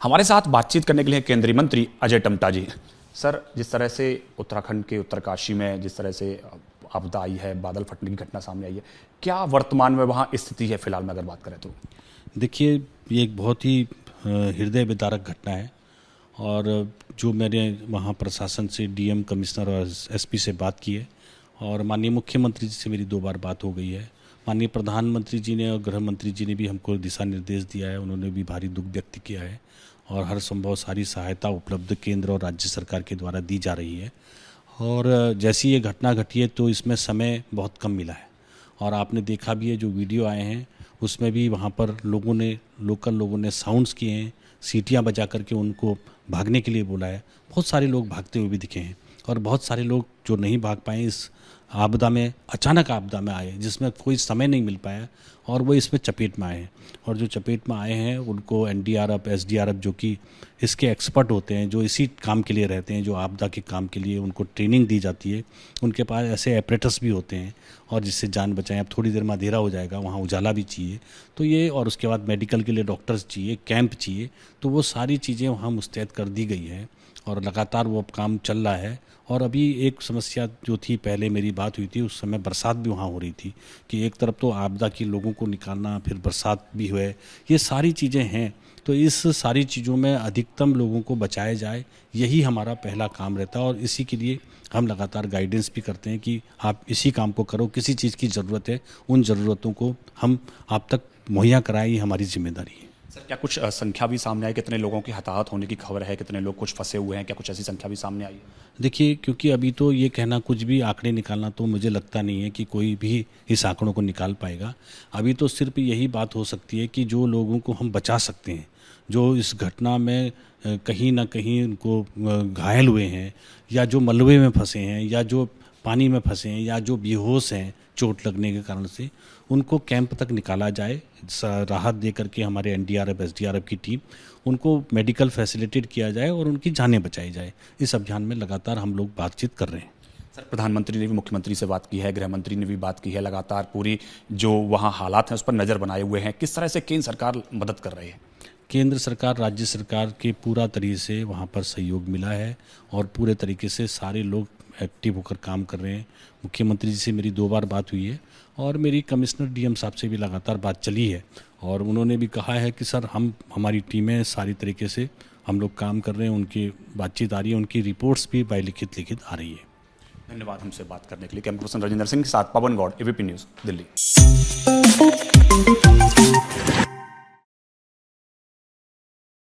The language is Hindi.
हमारे साथ बातचीत करने के लिए केंद्रीय मंत्री अजय टम्टा जी। सर, जिस तरह से उत्तराखंड के उत्तरकाशी में जिस तरह से आपदा आई है, बादल फटने की घटना सामने आई है, क्या वर्तमान में वहाँ स्थिति है फिलहाल में अगर बात करें तो? देखिए, ये एक बहुत ही हृदय विदारक घटना है और जो मैंने वहाँ प्रशासन से, डीएम, कमिश्नर और एसपी से बात की है और माननीय मुख्यमंत्री जी से मेरी 2 बार बात हो गई है। माननीय प्रधानमंत्री जी ने और गृह मंत्री जी ने भी हमको दिशा निर्देश दिया है, उन्होंने भी भारी दुख व्यक्त किया है और हर संभव सारी सहायता उपलब्ध केंद्र और राज्य सरकार के द्वारा दी जा रही है। और जैसी ये घटना घटी है तो इसमें समय बहुत कम मिला है और आपने देखा भी है, जो वीडियो आए हैं उसमें भी वहाँ पर लोकल लोगों ने साउंड्स किए हैं, सीटियाँ बजा करके उनको भागने के लिए बोला है। बहुत सारे लोग भागते हुए भी दिखे हैं और बहुत सारे लोग जो नहीं भाग पाए, इस आपदा में, अचानक आपदा में आए जिसमें कोई समय नहीं मिल पाया और वो इसमें चपेट में आए हैं। और जो चपेट में आए हैं उनको एनडीआरएफ, एसडीआरएफ, जो कि इसके एक्सपर्ट होते हैं, जो इसी काम के लिए रहते हैं, जो आपदा के काम के लिए उनको ट्रेनिंग दी जाती है, उनके पास ऐसे एपरेटस भी होते हैं और जिससे जान बचाएं। अब थोड़ी देर में अंधेरा हो जाएगा, वहाँ उजाला भी चाहिए तो ये, और उसके बाद मेडिकल के लिए डॉक्टर्स चाहिए, कैंप चाहिए, तो वो सारी चीज़ें वहाँ मुस्तैद कर दी गई है और लगातार वो काम चल रहा है। और अभी एक समस्या जो थी, पहले मेरी बात हुई थी उस समय बरसात भी वहाँ हो रही थी कि एक तरफ तो आपदा की लोगों को निकालना, फिर बरसात भी हुए, ये सारी चीज़ें हैं। तो इस सारी चीज़ों में अधिकतम लोगों को बचाया जाए, यही हमारा पहला काम रहता है और इसी के लिए हम लगातार गाइडेंस भी करते हैं कि आप इसी काम को करो, किसी चीज़ की ज़रूरत है उन ज़रूरतों को हम आप तक मुहैया कराएं, ये हमारी जिम्मेदारी है। सर, क्या कुछ संख्या भी सामने आई? कितने लोगों के हताहत होने की खबर है? कितने लोग कुछ फंसे हुए हैं? क्या कुछ ऐसी संख्या भी सामने आई है? देखिए, क्योंकि अभी तो ये कहना, कुछ भी आंकड़े निकालना, तो मुझे लगता नहीं है कि कोई भी इस आंकड़ों को निकाल पाएगा। अभी तो सिर्फ यही बात हो सकती है कि जो लोगों को हम बचा सकते हैं, जो इस घटना में कहीं ना कहीं उनको घायल हुए हैं, या जो मलबे में फंसे हैं, या जो पानी में फंसे हैं, या जो बेहोश हैं चोट लगने के कारण से, उनको कैंप तक निकाला जाए। राहत दे करके हमारे एनडीआरएफ, एसडीआरएफ की टीम, उनको मेडिकल फैसिलिटेट किया जाए और उनकी जानें बचाई जाए। इस अभियान में लगातार हम लोग बातचीत कर रहे हैं। सर, प्रधानमंत्री ने भी मुख्यमंत्री से बात की है, गृह मंत्री ने भी बात की है, लगातार पूरी जो वहाँ हालात हैं उस पर नज़र बनाए हुए हैं। किस तरह से केंद्र सरकार मदद कर रही है? केंद्र सरकार, राज्य सरकार के पूरा तरीके से वहाँ पर सहयोग मिला है और पूरे तरीके से सारे लोग एक्टिव होकर काम कर रहे हैं। मुख्यमंत्री जी से मेरी 2 बार बात हुई है और मेरी कमिश्नर, डीएम साहब से भी लगातार बात चली है और उन्होंने भी कहा है कि सर, हमारी टीमें सारी तरीके से हम लोग काम कर रहे हैं। उनकी बातचीत आ रही है, उनकी रिपोर्ट्स भी लिखित आ रही है। धन्यवाद हमसे बात करने के लिए। कैमरा पर्सन राजेंद्र सिंह के साथ पवन गौड़, एबीपी न्यूज़, दिल्ली।